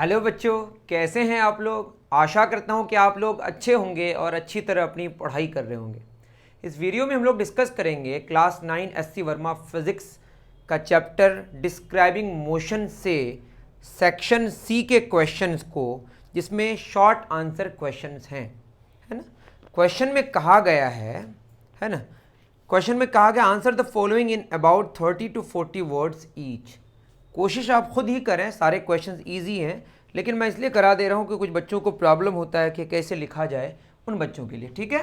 Hello बच्चों, कैसे हैं आप लोग। आशा करता हूं कि आप लोग अच्छे होंगे और अच्छी तरह अपनी पढ़ाई कर रहे होंगे। इस वीडियो में हम लोग डिस्कस करेंगे क्लास 9 एससी वर्मा फिज़िक्स का चैप्टर डिस्क्राइबिंग मोशन से सेक्शन सी के क्वेश्चंस को, जिसमें शॉर्ट आंसर क्वेश्चंस हैं, है ना। क्वेश्चन में कहा गया है ना। क्वेश्चन में कहा गया answer the following in about 30 to 40 words each. कोशिश आप खुद ही करें, सारे क्वेश्चंस इजी हैं, लेकिन मैं इसलिए करा दे रहा हूं कि कुछ बच्चों को प्रॉब्लम होता है कि कैसे लिखा जाए, उन बच्चों के लिए, ठीक है।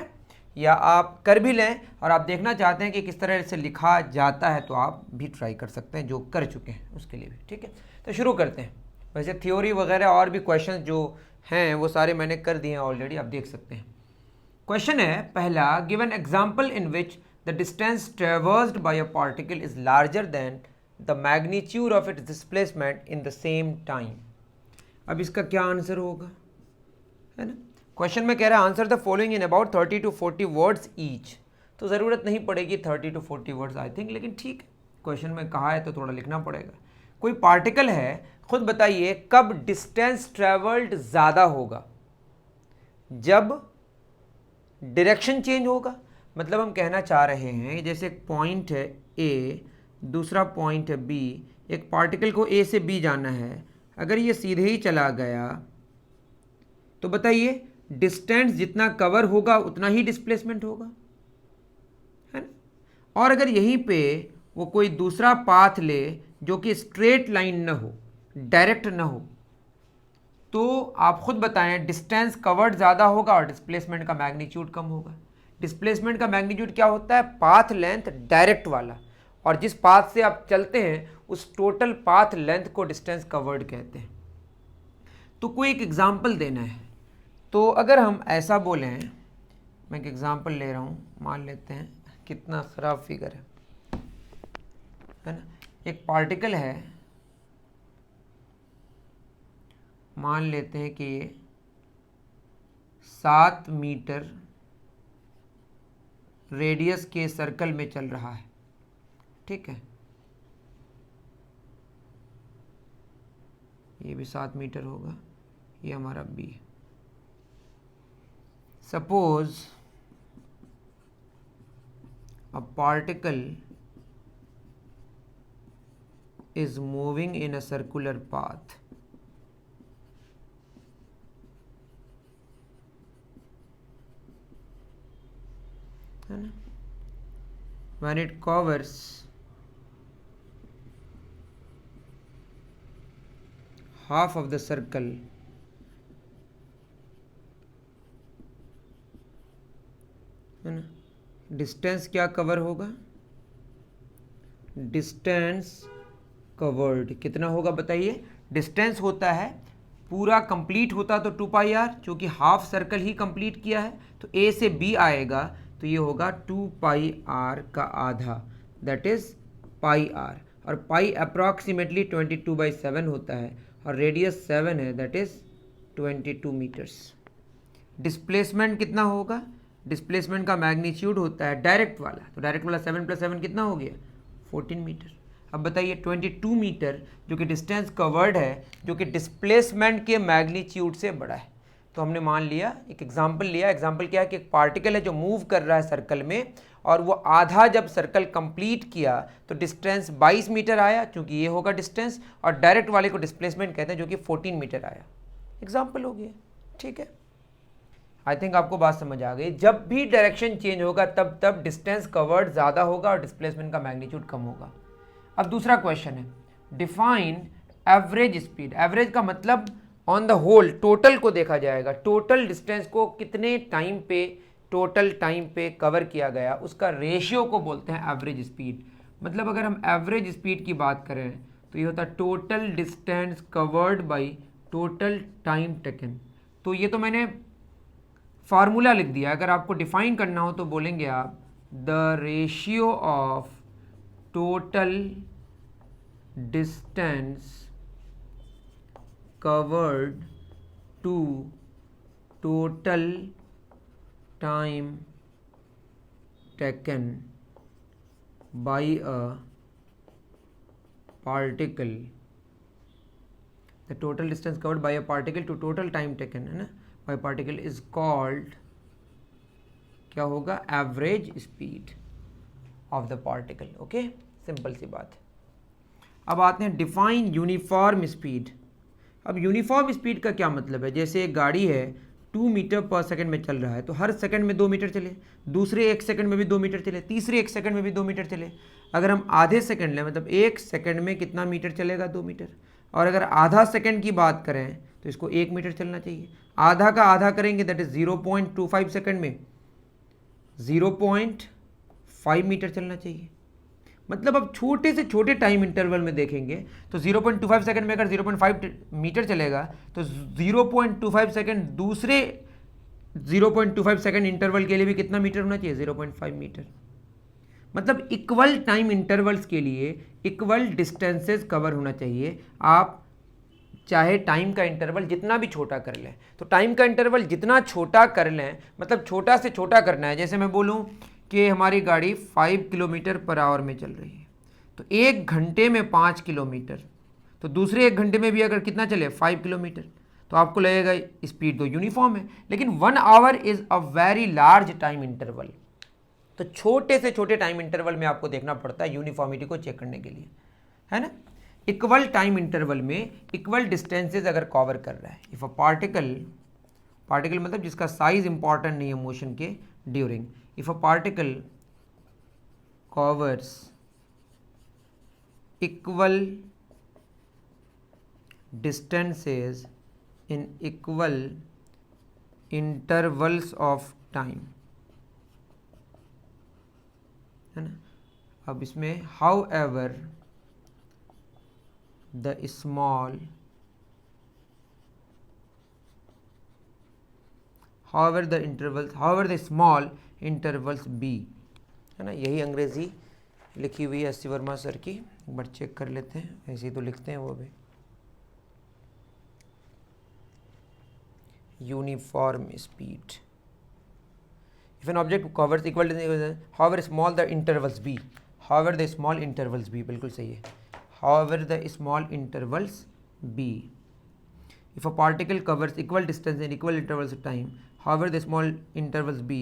या आप कर भी लें और आप देखना चाहते हैं कि किस तरह से लिखा जाता है, तो आप भी ट्राई कर सकते हैं, जो कर चुके हैं उसके लिए भी, ठीक है। तो शुरू करते हैं। वैसे थ्योरी वगैरह और भी क्वेश्चन जो हैं वो सारे मैंने कर दिए हैं ऑलरेडी, आप देख सकते हैं। क्वेश्चन है पहला, give an example in which the distance traversed by a particle is larger than the magnitude of its displacement in the same time. अब इसका क्या आंसर होगा, है ना। क्वेश्चन में कह रहा है answer the following in about 30 to 40 words each. तो ज़रूरत नहीं पड़ेगी 30 to 40 वर्ड्स आई थिंक, लेकिन ठीक है, क्वेश्चन में कहा है तो थोड़ा लिखना पड़ेगा। कोई पार्टिकल है, खुद बताइए कब डिस्टेंस ट्रेवल्ड ज़्यादा होगा। जब डायरेक्शन चेंज होगा। मतलब हम कहना चाह रहे हैं जैसे एक पॉइंट है ए, दूसरा पॉइंट है बी, एक पार्टिकल को ए से बी जाना है, अगर ये सीधे ही चला गया तो बताइए डिस्टेंस जितना कवर होगा उतना ही डिस्प्लेसमेंट होगा, है ना। और अगर यहीं पे वो कोई दूसरा पाथ ले जो कि स्ट्रेट लाइन ना हो, डायरेक्ट ना हो, तो आप खुद बताएं डिस्टेंस कवर्ड ज़्यादा होगा और डिस्प्लेसमेंट का मैग्नीट्यूड कम होगा। डिस्प्लेसमेंट का मैग्नीट्यूड क्या होता है, पाथ लेंथ डायरेक्ट वाला, और जिस पाथ से आप चलते हैं उस टोटल पाथ लेंथ को डिस्टेंस कवर्ड कहते हैं। तो कोई एक एग्जांपल देना है, तो अगर हम ऐसा बोलें, मैं एक एग्जांपल ले रहा हूँ, मान लेते हैं, कितना ख़राब फिगर है ना। एक पार्टिकल है, मान लेते हैं कि ये 7 मीटर रेडियस के सर्कल में चल रहा है, ठीक है। ये भी 7 मीटर होगा, ये हमारा बी है। Suppose a particle is moving in a circular path, है ना। when it covers half of the circle, है ना, डिस्टेंस क्या कवर होगा, डिस्टेंस कवर्ड कितना होगा बताइए। डिस्टेंस होता है, पूरा कंप्लीट होता तो 2πr, चूँकि हाफ सर्कल ही कंप्लीट किया है तो ए से बी आएगा, तो ये होगा 2πr का आधा, दैट इज़ πr, और पाई अप्रॉक्सीमेटली 22/7 होता है, और रेडियस 7 है, दैट इज़ 22 मीटर्स। डिस्प्लेसमेंट कितना होगा, डिस्प्लेसमेंट का मैग्नीट्यूड होता है डायरेक्ट वाला, तो डायरेक्ट वाला 7 + 7 कितना हो गया, 14 मीटर। अब बताइए 22 मीटर जो कि डिस्टेंस कवर्ड है, जो कि डिस्प्लेसमेंट के मैग्नीट्यूड से बड़ा है। तो हमने मान लिया, एक एग्जांपल लिया। एग्जांपल क्या है कि एक पार्टिकल है जो मूव कर रहा है सर्कल में, और वो आधा जब सर्कल कंप्लीट किया तो डिस्टेंस 22 मीटर आया, क्योंकि ये होगा डिस्टेंस, और डायरेक्ट वाले को डिस्प्लेसमेंट कहते हैं, जो कि 14 मीटर आया। एग्जाम्पल हो गया, ठीक है। आई थिंक आपको बात समझ आ गई। जब भी डायरेक्शन चेंज होगा तब तब डिस्टेंस कवर्ड ज़्यादा होगा और डिस्प्लेसमेंट का मैग्नीट्यूड कम होगा। अब दूसरा क्वेश्चन है, डिफाइन एवरेज स्पीड। एवरेज का मतलब ऑन द होल, टोटल को देखा जाएगा, टोटल डिस्टेंस को कितने टाइम पे, टोटल टाइम पे कवर किया गया, उसका रेशियो को बोलते हैं एवरेज स्पीड। मतलब अगर हम एवरेज स्पीड की बात करें तो ये होता है total distance covered by total time taken. तो ये तो मैंने फार्मूला लिख दिया, अगर आपको डिफाइन करना हो तो बोलेंगे आप the ratio of total distance covered to total time taken by a particle the total distance covered by a particle to total time taken, है ना, बाय पार्टिकल इज कॉल्ड, क्या होगा, average speed of the particle. Okay, simple सी बात है। अब आते हैं डिफाइन यूनिफॉर्म स्पीड। अब यूनिफॉर्म स्पीड का क्या मतलब है, जैसे एक गाड़ी है 2 मीटर पर सेकंड में चल रहा है, तो हर सेकंड में 2 मीटर चले, दूसरे 1 सेकंड में भी 2 मीटर चले, तीसरे 1 सेकंड में भी 2 मीटर चले। अगर हम आधे सेकंड लें, मतलब 1 सेकंड में कितना मीटर चलेगा, 2 मीटर। और अगर आधा सेकंड की बात करें तो इसको 1 मीटर चलना चाहिए। आधा का आधा करेंगे दैट इज 0.25 सेकंड में 0.5 मीटर चलना चाहिए। मतलब अब छोटे से छोटे टाइम इंटरवल में देखेंगे तो 0.25 सेकंड में अगर 0.5 मीटर चलेगा तो 0.25 सेकंड दूसरे 0.25 सेकंड इंटरवल के लिए भी कितना मीटर होना चाहिए, 0.5 मीटर। मतलब इक्वल टाइम इंटरवल्स के लिए इक्वल डिस्टेंसेस कवर होना चाहिए। आप चाहे टाइम का इंटरवल जितना भी छोटा कर लें, तो टाइम का इंटरवल जितना छोटा कर लें, मतलब छोटा से छोटा करना है। जैसे मैं बोलूं कि हमारी गाड़ी 5 किलोमीटर पर आवर में चल रही है, तो 1 घंटे में 5 किलोमीटर, तो दूसरे 1 घंटे में भी अगर कितना चले 5 किलोमीटर, तो आपको लगेगा स्पीड तो यूनिफॉर्म है। लेकिन 1 our is a very large time interval, तो छोटे से छोटे टाइम इंटरवल में आपको देखना पड़ता है यूनिफॉर्मिटी को चेक करने के लिए, है ना। इक्वल टाइम इंटरवल में इक्वल डिस्टेंसेज अगर कवर कर रहा है, इफ अ पार्टिकल मतलब जिसका साइज इंपॉर्टेंट नहीं है मोशन के during, if a particle covers equal distances in equal intervals of time, है ना। अब इसमें how ever the small, however the small intervals be, है ना। यही अंग्रेजी लिखी हुई है एस.सी. वर्मा सर की, एक बार चेक कर लेते हैं, ऐसे ही तो लिखते हैं वो भी। Uniform speed, if an object covers equal however small the intervals be, however the small intervals be, बिल्कुल सही है, however the small intervals be, if a particle covers equal distance in equal intervals of time, however the small intervals be,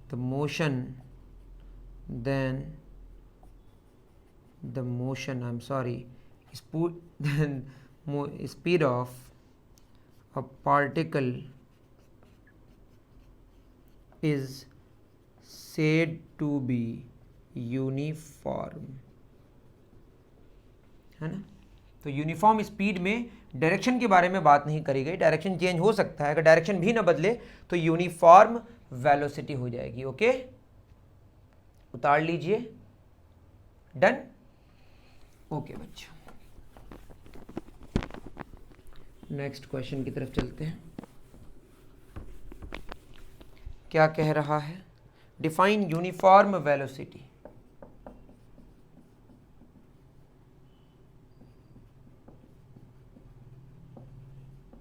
the motion then the motion then speed of a particle is said to be uniform, है ना। तो uniform speed में direction के बारे में बात नहीं करी गई, डायरेक्शन चेंज हो सकता है, अगर डायरेक्शन भी ना बदले तो यूनिफॉर्म वेलोसिटी हो जाएगी। ओके, उतार लीजिए, डन। ओके बच्चों, नेक्स्ट क्वेश्चन की तरफ चलते हैं। क्या कह रहा है, डिफाइन यूनिफॉर्म वेलोसिटी।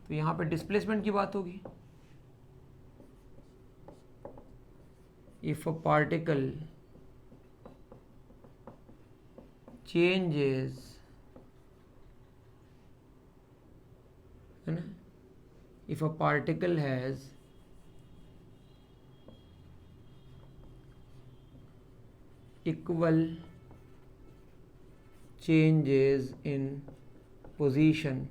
तो यहां पे डिस्प्लेसमेंट की बात होगी। इफ अ पार्टिकल चेंजेस, है ना, if a particle has equal changes in position,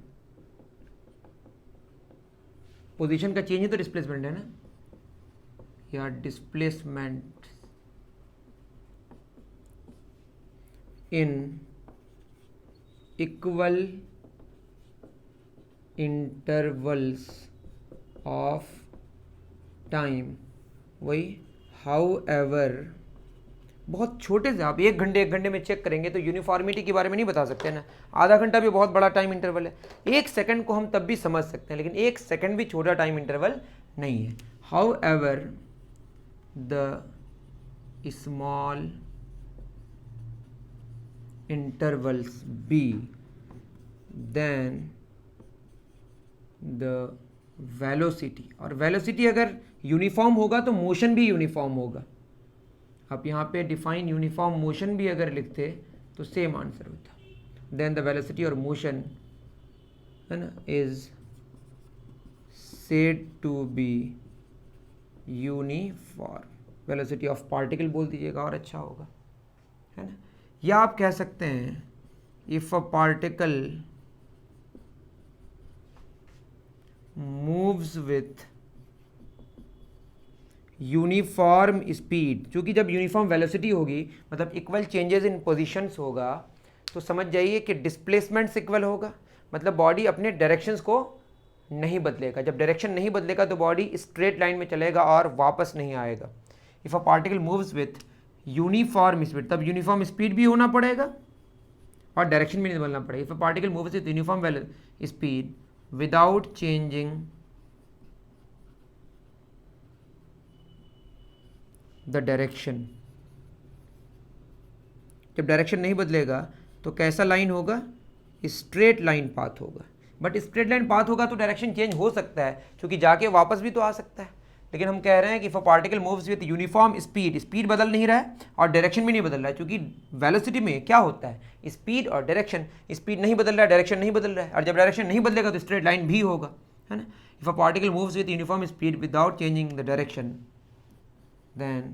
position का चेंज है तो डिस्प्लेसमेंट है ना, या displacement in equal intervals of time, वही हाउ एवर, बहुत छोटे से आप 1 घंटे में चेक करेंगे तो यूनिफॉर्मिटी के बारे में नहीं बता सकते ना। आधा घंटा भी बहुत बड़ा टाइम इंटरवल है, 1 सेकंड को हम तब भी समझ सकते हैं, लेकिन 1 सेकंड भी छोटा टाइम इंटरवल नहीं है। However the small intervals be, then the velocity, और वेलोसिटी अगर यूनिफॉर्म होगा तो मोशन भी यूनिफॉर्म होगा। आप यहाँ पे डिफाइन यूनिफॉर्म मोशन भी अगर लिखते तो सेम आंसर होता। देन द वेलोसिटी और मोशन है ना, is said to be uniform, velocity of particle बोल दीजिएगा और अच्छा होगा, है ना। या आप कह सकते हैं if a particle moves with uniform speed, क्योंकि जब यूनिफॉर्म वेलोसिटी होगी मतलब इक्वल चेंजेस इन पोजीशंस होगा, तो समझ जाइए कि डिस्प्लेसमेंट इक्वल होगा, मतलब बॉडी अपने डायरेक्शंस को नहीं बदलेगा। जब डायरेक्शन नहीं बदलेगा तो बॉडी स्ट्रेट लाइन में चलेगा और वापस नहीं आएगा। If a particle moves with uniform speed, तब यूनिफॉर्म स्पीड भी होना पड़ेगा और डायरेक्शन भी नहीं बदलना पड़ेगा। If a particle moves with uniform speed without changing the direction, जब डायरेक्शन नहीं बदलेगा तो कैसा लाइन होगा, स्ट्रेट लाइन पाथ होगा। बट स्ट्रेट लाइन पाथ होगा तो डायरेक्शन चेंज हो सकता है, क्योंकि जाके वापस भी तो आ सकता है। लेकिन हम कह रहे हैं कि if a particle moves with uniform speed, speed बदल नहीं रहा है और डायरेक्शन भी नहीं बदल रहा है, क्योंकि वेलोसिटी में क्या होता है, स्पीड और डायरेक्शन, स्पीड नहीं बदल रहा है, डायरेक्शन नहीं बदल रहा है, और जब डायरेक्शन नहीं बदलेगा तो स्ट्रेट लाइन भी होगा, है ना। If a particle moves with uniform speed without changing the direction, then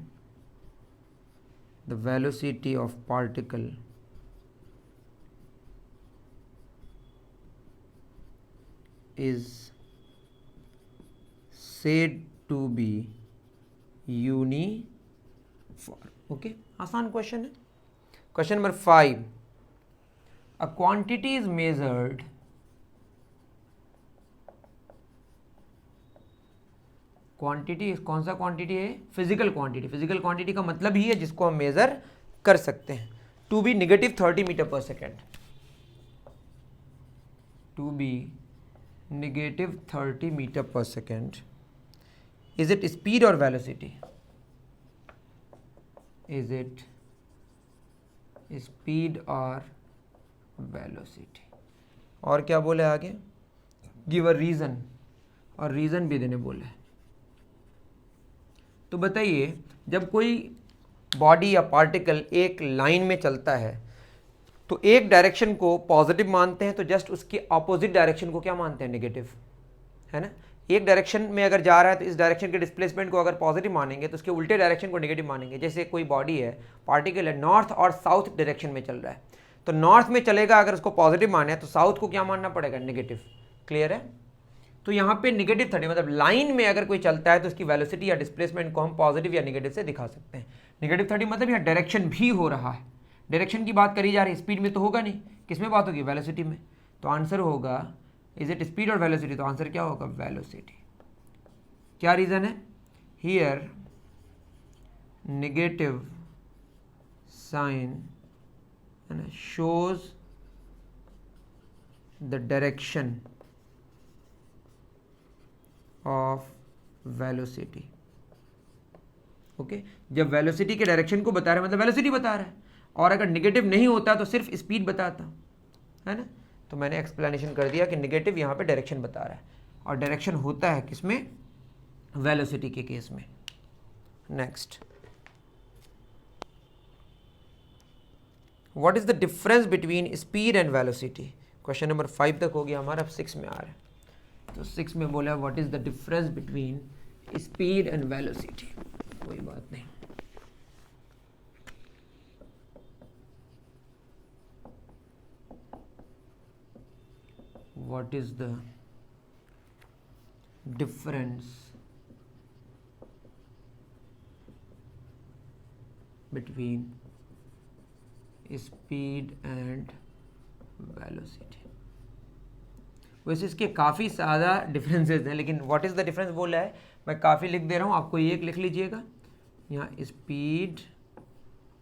the velocity of particle is said to be uniform. Okay, आसान क्वेश्चन है। Question number 5, a quantity is measured quantity, कौन सा quantity है, physical quantity. Physical quantity का मतलब ही है जिसको हम मेजर कर सकते हैं। टू बी -30 मीटर पर सेकेंड, टू बी -30 मीटर पर सेकेंड, इज इट स्पीड और वेलोसिटी, इज इट स्पीड और वेलोसिटी। और क्या बोले आगे, गिव अ रीजन, और रीजन भी देने बोले। तो बताइए, जब कोई बॉडी या पार्टिकल एक लाइन में चलता है तो एक डायरेक्शन को पॉजिटिव मानते हैं, तो जस्ट उसके ऑपोजिट डायरेक्शन को क्या मानते हैं, नेगेटिव, है ना। एक डायरेक्शन में अगर जा रहा है तो इस डायरेक्शन के डिस्प्लेसमेंट को अगर पॉजिटिव मानेंगे तो उसके उल्टे डायरेक्शन को नेगेटिव मानेंगे। जैसे कोई बॉडी है, पार्टिकल है, नॉर्थ और साउथ डायरेक्शन में चल रहा है, तो नॉर्थ में चलेगा अगर उसको पॉजिटिव माने तो साउथ को क्या मानना पड़ेगा, नेगेटिव। क्लियर है। तो यहाँ पे -30 मतलब लाइन में अगर कोई चलता है तो उसकी वेलोसिटी या डिस्प्लेसमेंट को हम पॉजिटिव या नेगेटिव से दिखा सकते हैं। -30 मतलब यहाँ डायरेक्शन भी हो रहा है, डायरेक्शन की बात करी जा रही है, स्पीड में तो होगा नहीं, किस में बात होगी, वेलोसिटी में। तो आंसर होगा इज इट स्पीड और वेलोसिटी, तो आंसर क्या होगा, वेलोसिटी। क्या रीजन है, हियर नेगेटिव साइन है ना shows the direction of velocity. Okay, जब वेलोसिटी के डायरेक्शन को बता रहा है मतलब वेलोसिटी बता रहा है, और अगर नेगेटिव नहीं होता तो सिर्फ स्पीड बताता, है ना। तो मैंने एक्सप्लेनेशन कर दिया कि नेगेटिव यहाँ पे डायरेक्शन बता रहा है, और डायरेक्शन होता है किसमें, वेलोसिटी के केस में। Next, what is the difference between speed and velocity. Question number 5 तक हो गया हमारा, अब 6 में आ रहा है। तो 6 में बोला what is the difference between speed and velocity. कोई बात नहीं, what is the difference between speed and velocity। वैसे इसके काफ़ी ज़्यादा डिफरेंसेस हैं, लेकिन व्हाट इज़ द डिफरेंस बोला है, मैं काफ़ी लिख दे रहा हूँ, आपको ये एक लिख लीजिएगा, यहाँ स्पीड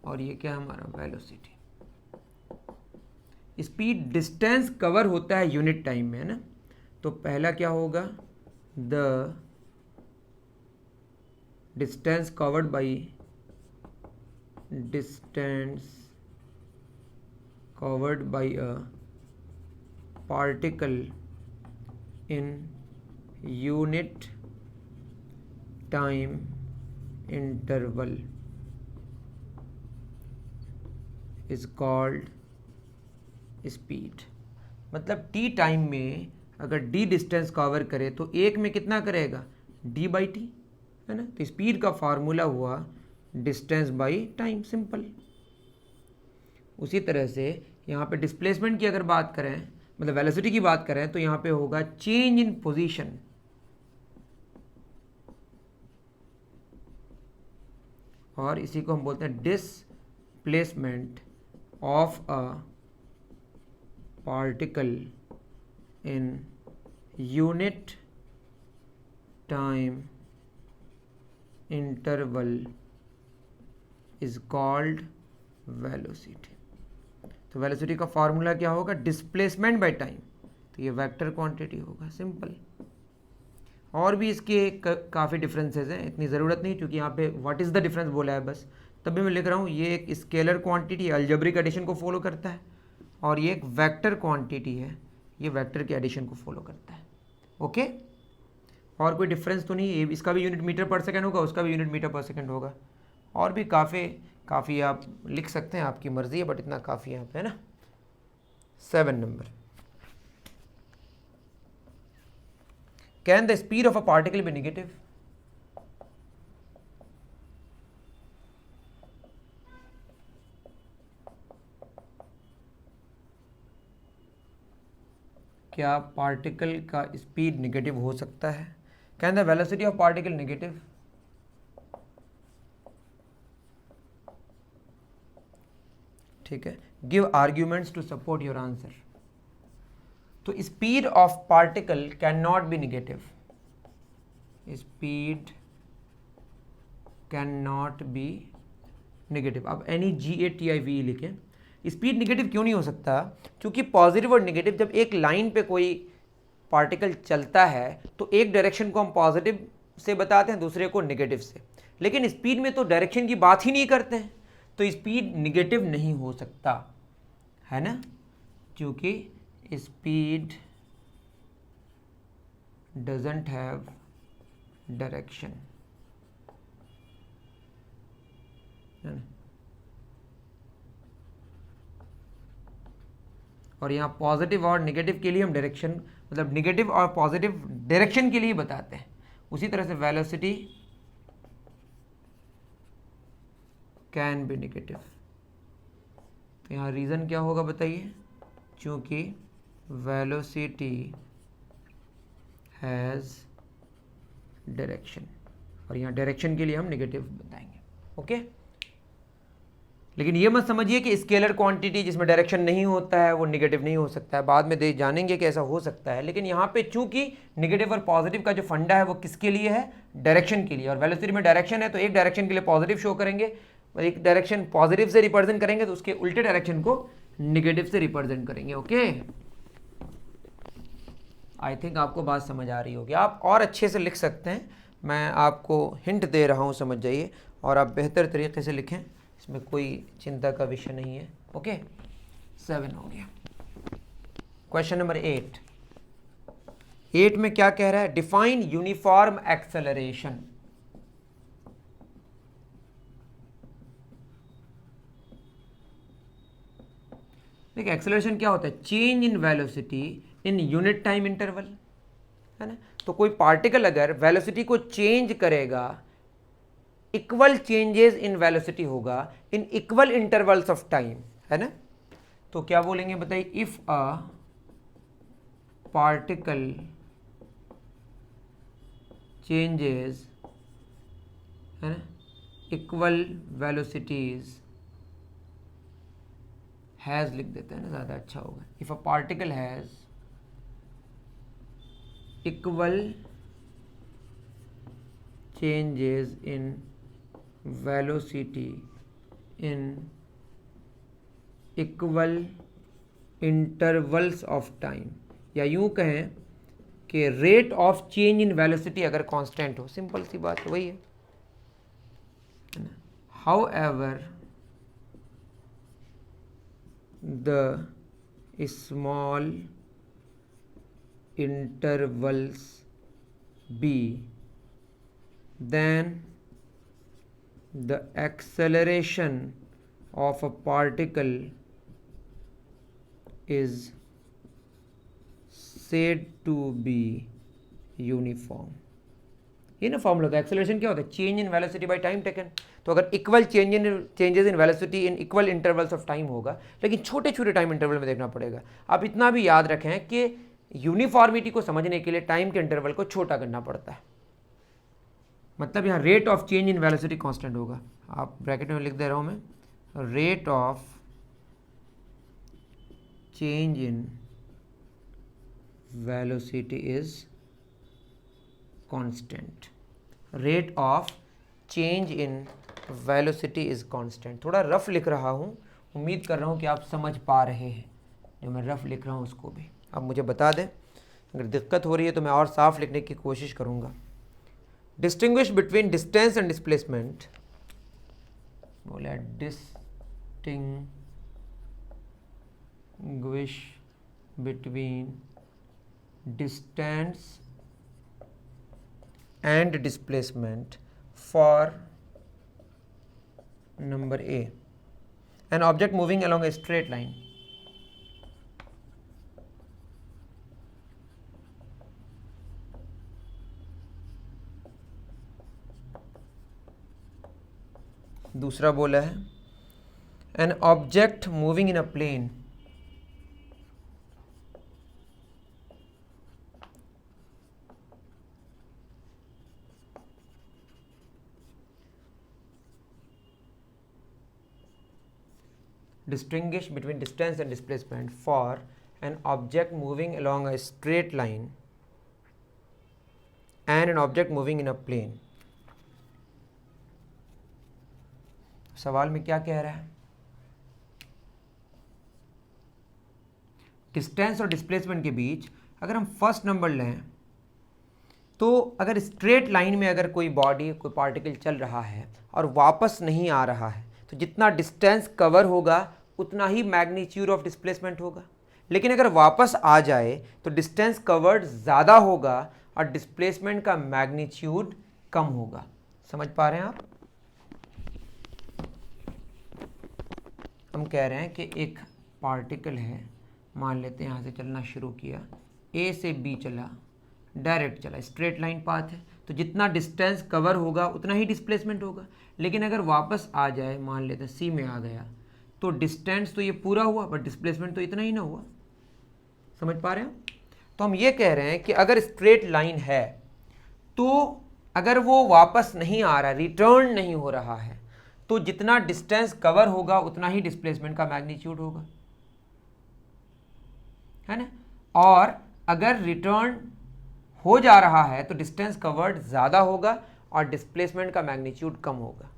और ये क्या हमारा वेलोसिटी। स्पीड डिस्टेंस कवर होता है यूनिट टाइम में, है ना। तो पहला क्या होगा, the distance covered by a particle in unit time interval is called speed. मतलब टी टाइम में अगर d डिस्टेंस कवर करे तो एक में कितना करेगा, d/t, है ना। तो स्पीड का फार्मूला हुआ डिस्टेंस बाई टाइम, सिंपल। उसी तरह से यहाँ पे डिस्प्लेसमेंट की अगर बात करें, मतलब वेलोसिटी की बात करें, तो यहाँ पे होगा चेंज इन पोजीशन, और इसी को हम बोलते हैं displacement of a particle in unit time interval is called velocity. तो वेलोसिटी का फॉर्मूला क्या होगा, डिस्प्लेसमेंट बाय टाइम, तो ये वेक्टर क्वांटिटी होगा, सिंपल। और भी इसके काफ़ी डिफरेंसेस हैं, इतनी ज़रूरत नहीं, क्योंकि यहाँ पे व्हाट इज़ द डिफरेंस बोला है बस, तब भी मैं लिख रहा हूँ। ये एक स्केलर क्वांटिटी अलजेब्रिक एडिशन को फॉलो करता है, और ये एक वेक्टर क्वांटिटी है, ये वेक्टर के एडिशन को फॉलो करता है। ओके, और कोई डिफरेंस तो नहीं है। इसका भी यूनिट मीटर पर सेकेंड होगा, उसका भी यूनिट मीटर पर सेकेंड होगा। और भी काफ़ी आप लिख सकते हैं, आपकी मर्जी है, बट इतना काफ़ी यहाँ पे है ना। 7 नंबर, can the speed of a particle be negative? क्या पार्टिकल का स्पीड नेगेटिव हो सकता है? Can the velocity of particle negative? ठीक है, give arguments to support your answer. तो speed of particle can not be negative, speed can not be negative. अब NEGATIVE लिखें। स्पीड नेगेटिव क्यों नहीं हो सकता? क्योंकि पॉजिटिव और नेगेटिव, जब एक लाइन पे कोई पार्टिकल चलता है तो एक डायरेक्शन को हम पॉजिटिव से बताते हैं, दूसरे को नेगेटिव से, लेकिन स्पीड में तो डायरेक्शन की बात ही नहीं करते हैं, तो स्पीड नेगेटिव नहीं हो सकता, है ना, क्योंकि स्पीड डजंट हैव डायरेक्शन, है ना। और यहाँ पॉजिटिव और नेगेटिव के लिए हम डायरेक्शन, मतलब नेगेटिव और पॉजिटिव डायरेक्शन के लिए बताते हैं। उसी तरह से वेलोसिटी कैन बी नेगेटिव। तो यहाँ रीज़न क्या होगा बताइए? क्योंकि वेलोसिटी हैज़ डायरेक्शन, और यहाँ डायरेक्शन के लिए हम नेगेटिव बताएंगे। ओके, लेकिन ये मत समझिए कि स्केलर क्वांटिटी जिसमें डायरेक्शन नहीं होता है वो नेगेटिव नहीं हो सकता है, बाद में जानेंगे कि ऐसा हो सकता है। लेकिन यहाँ पे चूंकि नेगेटिव और पॉजिटिव का जो फंडा है वो किसके लिए है, डायरेक्शन के लिए, और वेलोसिटी में डायरेक्शन है तो एक डायरेक्शन के लिए पॉजिटिव शो करेंगे, एक डायरेक्शन पॉजिटिव से रिप्रेजेंट करेंगे तो उसके उल्टे डायरेक्शन को नेगेटिव से रिप्रेजेंट करेंगे। ओके, आई थिंक आपको बात समझ आ रही होगी। आप और अच्छे से लिख सकते हैं, मैं आपको हिंट दे रहा हूँ, समझ जाइए, और आप बेहतर तरीके से लिखें, इसमें कोई चिंता का विषय नहीं है। ओके, 7 हो गया। क्वेश्चन नंबर 8 में क्या कह रहा है? Define uniform acceleration. देखिए, एक्सेलरेशन क्या होता है? Change in velocity in unit time interval, है ना। तो कोई पार्टिकल अगर वेलोसिटी को चेंज करेगा, इक्वल चेंजेस इन वेलोसिटी होगा in equal intervals of time, है ना, तो क्या बोलेंगे बताइए? इफ अ पार्टिकल चेंजेस, है ना, इक्वल वेलोसिटीज, हैज लिख देते हैं ना, ज़्यादा अच्छा होगा। If a particle has equal changes in velocity in equal intervals of time, या यूं कहें कि rate of change in velocity अगर कांस्टेंट हो, सिंपल सी बात है, वही है ना। How ever the small intervals be, then the acceleration of a particle is said to be uniform। ये ना फॉर्मूला होता है। एक्सेलरेशन क्या होता है? Change in velocity by time taken. तो अगर equal changes in velocity in equal intervals of time होगा, लेकिन छोटे छोटे टाइम इंटरवल में देखना पड़ेगा। आप इतना भी याद रखें कि यूनिफॉर्मिटी को समझने के लिए टाइम के इंटरवल को छोटा करना पड़ता है। मतलब यहाँ rate of change in velocity constant होगा। आप ब्रैकेट में लिख दे रहा हूँ मैं, rate of change in velocity is constant. Rate of change in velocity is constant. थोड़ा रफ लिख रहा हूँ, उम्मीद कर रहा हूँ कि आप समझ पा रहे हैं जो मैं रफ लिख रहा हूँ उसको भी। अब मुझे बता दें, अगर दिक्कत हो रही है तो मैं और साफ लिखने की कोशिश करूँगा। Distinguish between distance and displacement, बोला distinguish between distance and displacement for number A, an object moving along a straight line। दूसरा बोला है an object moving in a plane distinguish between distance and displacement for an object moving along a straight line and an object moving in a plane। सवाल में क्या कह रहा है? Distance और डिस्प्लेसमेंट के बीच अगर हम फर्स्ट नंबर लें तो अगर स्ट्रेट लाइन में अगर कोई बॉडी, कोई पार्टिकल चल रहा है और वापस नहीं आ रहा है, तो जितना डिस्टेंस कवर होगा उतना ही मैग्नीट्यूड ऑफ डिस्प्लेसमेंट होगा। लेकिन अगर वापस आ जाए तो डिस्टेंस कवर्ड ज़्यादा होगा और डिस्प्लेसमेंट का मैग्नीट्यूड कम होगा। समझ पा रहे हैं आप? हम कह रहे हैं कि एक पार्टिकल है, मान लेते हैं यहाँ से चलना शुरू किया, ए से बी चला, डायरेक्ट चला, स्ट्रेट लाइन पाथ है, तो जितना डिस्टेंस कवर होगा उतना ही डिस्प्लेसमेंट होगा। लेकिन अगर वापस आ जाए, मान लेते हैं सी में आ गया, तो डिस्टेंस तो ये पूरा हुआ बट डिस्प्लेसमेंट तो इतना ही ना हुआ। समझ पा रहे हैं? तो हम ये कह रहे हैं कि अगर स्ट्रेट लाइन है तो अगर वो वापस नहीं आ रहा, रिटर्न नहीं हो रहा है, तो जितना डिस्टेंस कवर होगा उतना ही डिस्प्लेसमेंट का मैग्नीट्यूड होगा, है ना। और अगर रिटर्न हो जा रहा है तो डिस्टेंस कवर्ड ज़्यादा होगा और डिस्प्लेसमेंट का मैग्नीट्यूड कम होगा।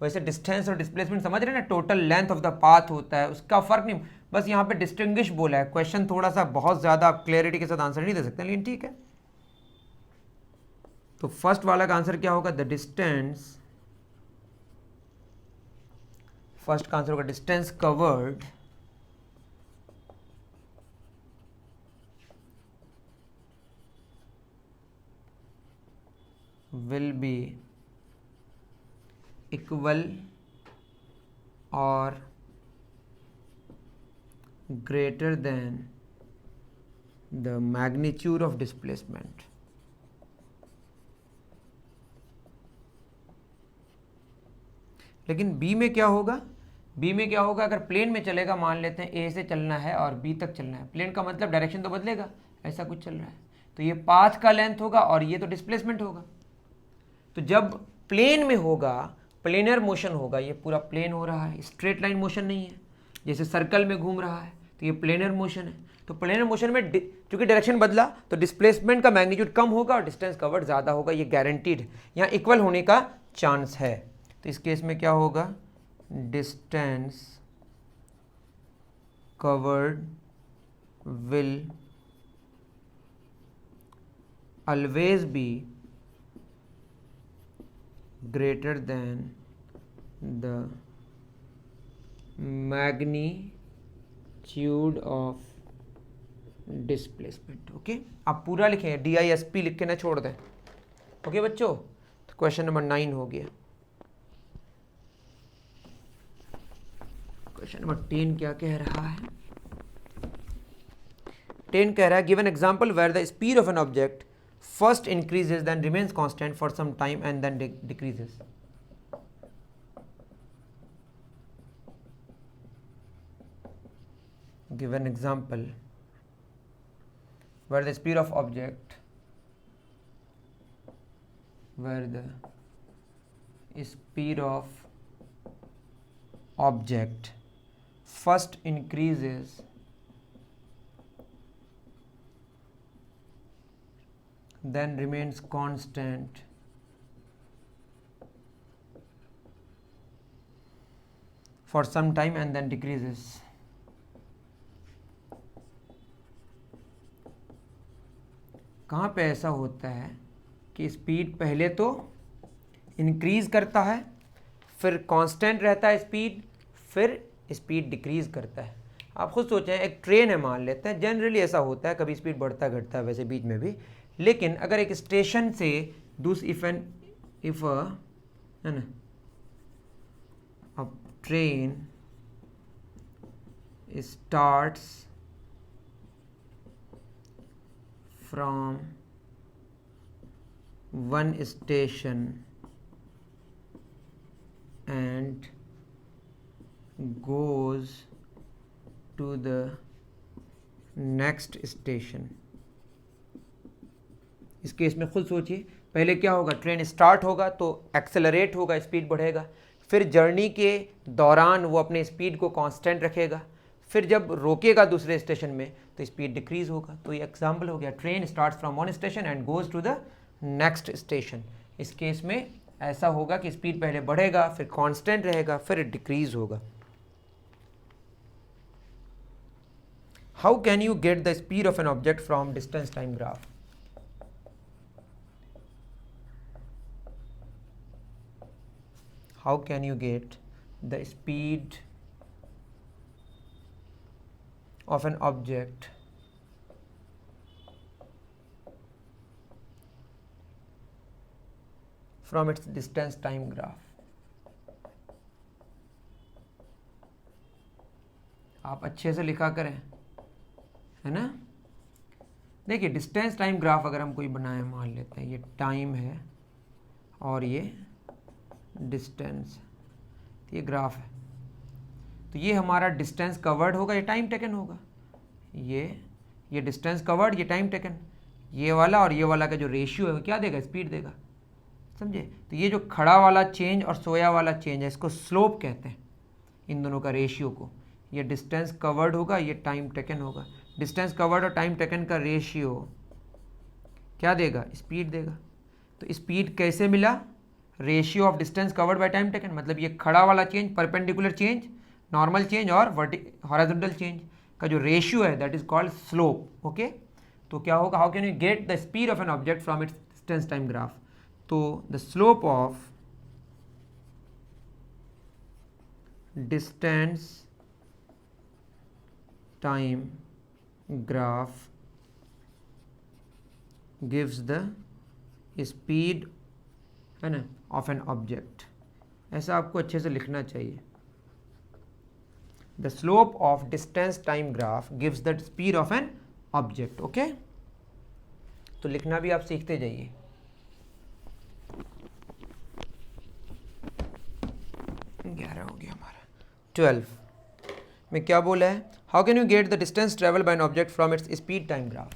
वैसे डिस्टेंस और डिस्प्लेसमेंट समझ रहे हैं ना, total length of the path होता है, उसका फर्क नहीं, बस यहाँ पे डिस्टिंग्विश बोला है। क्वेश्चन थोड़ा सा बहुत ज़्यादा क्लैरिटी के साथ आंसर नहीं दे सकते, लेकिन ठीक है। तो फर्स्ट वाला का आंसर क्या होगा? द डिस्टेंस, फर्स्ट का आंसर होगा distance covered will be equal or greater than the magnitude of displacement। लेकिन बी में क्या होगा? बी में क्या होगा? अगर प्लेन में चलेगा, मान लेते हैं ए से चलना है और बी तक चलना है, प्लेन का मतलब डायरेक्शन तो बदलेगा, ऐसा कुछ चल रहा है, तो ये पाथ का लेंथ होगा और ये तो डिस्प्लेसमेंट होगा। तो जब प्लेन में होगा, प्लेनर मोशन होगा, ये पूरा प्लेन हो रहा है, स्ट्रेट लाइन मोशन नहीं है, जैसे सर्कल में घूम रहा है, तो ये प्लेनर मोशन है। तो प्लेनर मोशन में चूंकि डायरेक्शन बदला तो डिस्प्लेसमेंट का मैग्नीट्यूड कम होगा और डिस्टेंस कवर्ड ज़्यादा होगा, ये गारंटीड है। यहाँ इक्वल होने का चांस है। तो इस केस में क्या होगा? Distance covered will always be greater than the magnitude of displacement। Okay, आप पूरा लिखें, DISP लिख के ना छोड़ दें। ओके बच्चों, तो क्वेश्चन नंबर 9 हो गया। क्वेश्चन नंबर 10 क्या कह रहा है? 10 कह रहा है give an example where the speed of an object first increases then remains constant for some time and then decreases. Give an example where the speed of object first increases then remains constant for some time and then decreases। कहाँ पे ऐसा होता है कि speed पहले तो increase करता है, फिर कांस्टेंट रहता है स्पीड, फिर स्पीड डिक्रीज़ करता है। आप खुद सोचें, एक ट्रेन है मान लेते हैं, जनरली ऐसा होता है, कभी स्पीड बढ़ता घटता है वैसे बीच में भी, लेकिन अगर एक स्टेशन से इफ है ना अ train starts from one station and goes to the next station। इस केस में खुद सोचिए, पहले क्या होगा, ट्रेन स्टार्ट होगा तो एक्सेलरेट होगा, स्पीड बढ़ेगा, फिर जर्नी के दौरान वो अपने स्पीड को कांस्टेंट रखेगा, फिर जब रोकेगा दूसरे स्टेशन में तो स्पीड डिक्रीज होगा। तो ये एग्जांपल हो गया, train starts from one station and goes to the next station. इस केस में ऐसा होगा कि स्पीड पहले बढ़ेगा, फिर कांस्टेंट रहेगा, फिर डिक्रीज होगा। How can you get the speed of an object from distance time graph? How can you get the speed of an object from its distance time graph? आप अच्छे से लिखा करें, है ना। देखिए डिस्टेंस टाइम ग्राफ अगर हम कोई बनाए, मान लेते हैं ये टाइम है और ये डिस्टेंस, ये ग्राफ है, तो ये हमारा डिस्टेंस कवर्ड होगा, ये टाइम टेकन होगा, ये डिस्टेंस कवर्ड, ये टाइम टेकन, ये वाला और ये वाला का जो रेशियो है वो क्या देगा, स्पीड देगा, समझे। तो ये जो खड़ा वाला चेंज और सोया वाला चेंज है, इसको स्लोप कहते हैं, इन दोनों का रेशियो को। ये डिस्टेंस कवर्ड होगा, ये टाइम टेकन होगा, डिस्टेंस कवर्ड और टाइम टेकन का रेशियो क्या देगा, स्पीड देगा। तो स्पीड कैसे मिला, ratio of distance covered by time taken, मतलब ये खड़ा वाला change, perpendicular change, normal change और हॉरिजॉन्टल चेंज का जो रेशियो है that is called slope. Okay, तो क्या होगा, how can you get the speed of an object from its distance time graph? तो the slope of distance time graph gives the speed, है ना, of an object. ऐसा आपको अच्छे से लिखना चाहिए। The slope of distance time graph gives the speed of an object। Okay, तो लिखना भी आप सीखते जाइए। 11 हो गया हमारा। 12 में क्या बोला है, how can you get the distance travel by an object from its speed time graph?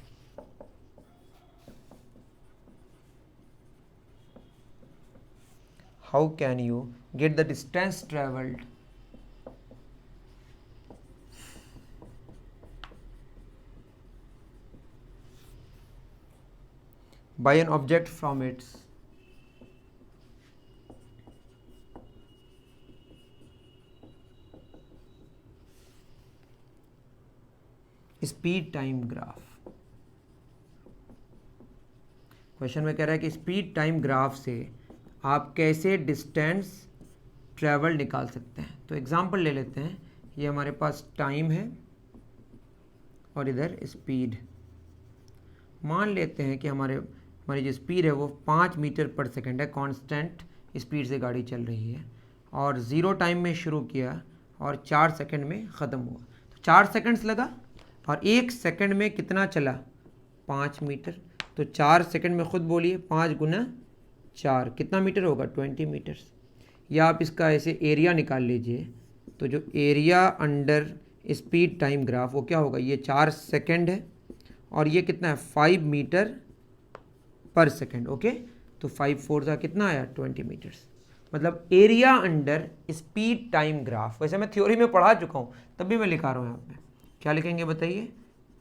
How can you get the distance travelled by an object from its speed time graph? Question में कह रहा है कि speed time graph से आप कैसे distance travel निकाल सकते हैं। तो एग्जांपल ले लेते हैं, ये हमारे पास टाइम है और इधर स्पीड। मान लेते हैं कि हमारी जो स्पीड है वो 5 मीटर पर सेकंड है, कांस्टेंट स्पीड से गाड़ी चल रही है, और 0 टाइम में शुरू किया और 4 सेकंड में ख़त्म हुआ। तो 4 सेकंड्स लगा, और 1 सेकंड में कितना चला, 5 मीटर। तो 4 सेकंड में खुद बोलिए 5 गुना 4 कितना मीटर होगा, 20 मीटर्स। या आप इसका ऐसे एरिया निकाल लीजिए, तो जो area under speed time graph वो क्या होगा, ये 4 सेकंड है और ये कितना है 5 मीटर पर सेकंड। ओके, तो 5 4 का कितना आया, 20 मीटर्स। मतलब area under speed time graph. वैसे मैं थ्योरी में पढ़ा चुका हूँ, तब भी मैं लिखा रहा हूँ यहाँ पे। क्या लिखेंगे बताइए,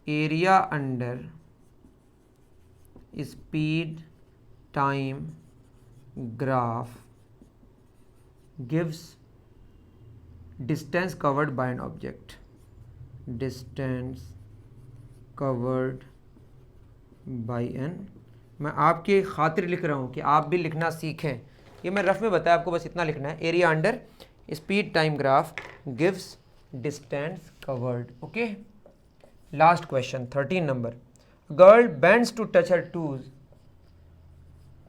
area under speed time graph gives distance covered by an object, distance covered by an. मैं आपके खातिर लिख रहा हूँ कि आप भी लिखना सीखें। ये मैं रफ में बताया आपको, बस इतना लिखना है, area under speed time graph gives distance covered. Okay, last question 13 नंबर। Girl bends to touch her toes,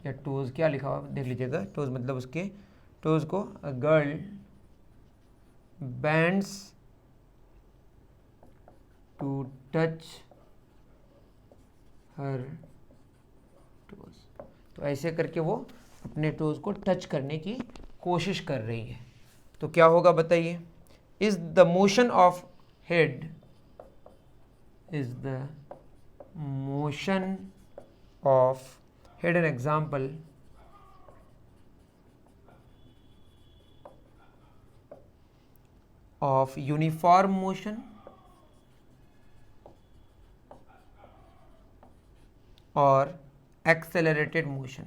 या टूज क्या लिखा हुआ देख लीजिएगा, टूज मतलब उसके टूज को। Girl bends to touch her toes. तो ऐसे करके वो अपने टोज को टच करने की कोशिश कर रही है। तो क्या होगा बताइए, is the motion of head, is the motion of head an example of uniform motion और accelerated motion।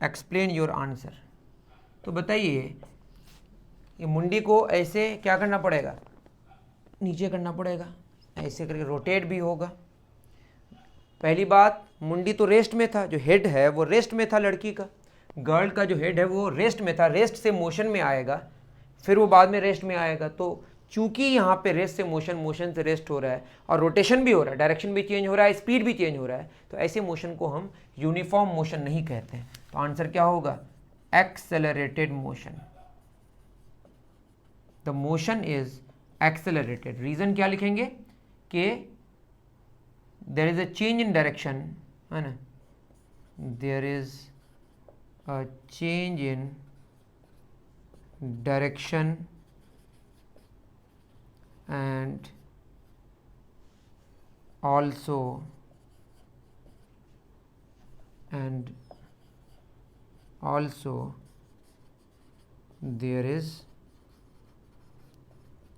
Explain your answer. तो बताइए, ये मुंडी को ऐसे क्या करना पड़ेगा, नीचे करना पड़ेगा, ऐसे करके रोटेट भी होगा। पहली बात, मुंडी तो रेस्ट में था, जो हेड है वो रेस्ट में था लड़की का। गर्ल का जो हेड है वो रेस्ट में था, रेस्ट से मोशन में आएगा, फिर वो बाद में रेस्ट में आएगा। तो चूंकि यहाँ पे रेस्ट से मोशन, मोशन से रेस्ट हो रहा है और रोटेशन भी हो रहा है, डायरेक्शन भी चेंज हो रहा है, स्पीड भी चेंज हो रहा है, तो ऐसे मोशन को हम यूनिफॉर्म मोशन नहीं कहते हैं। तो आंसर क्या होगा, accelerated motion. The motion is accelerated. Reason क्या लिखेंगे कि there is a change in direction, है ना, there is a change in direction and also there is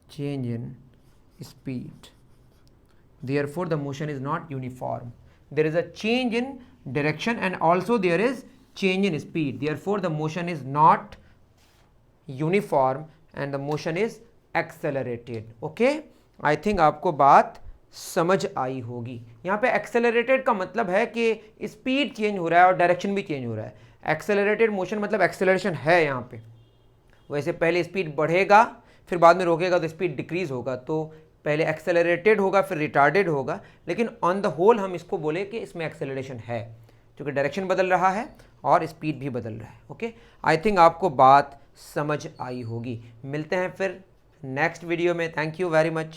change in speed, therefore the motion is not uniform. There is a change in direction and also there is change in speed, therefore the motion is not uniform and the motion is accelerated. Okay, I think आपको बात समझ आई होगी। यहाँ पे accelerated का मतलब है कि स्पीड चेंज हो रहा है और डायरेक्शन भी चेंज हो रहा है। एक्सेलरेटेड मोशन मतलब एक्सेलरेशन है यहाँ पे। वैसे पहले स्पीड बढ़ेगा, फिर बाद में रोकेगा तो स्पीड डिक्रीज होगा, तो पहले एक्सेलरेटेड होगा फिर रिटार्डेड होगा, लेकिन ऑन द होल हम इसको बोले कि इसमें एक्सेलरेशन है, क्योंकि डायरेक्शन बदल रहा है और स्पीड भी बदल रहा है। ओके, आई थिंक आपको बात समझ आई होगी। मिलते हैं फिर नेक्स्ट वीडियो में। Thank you very much.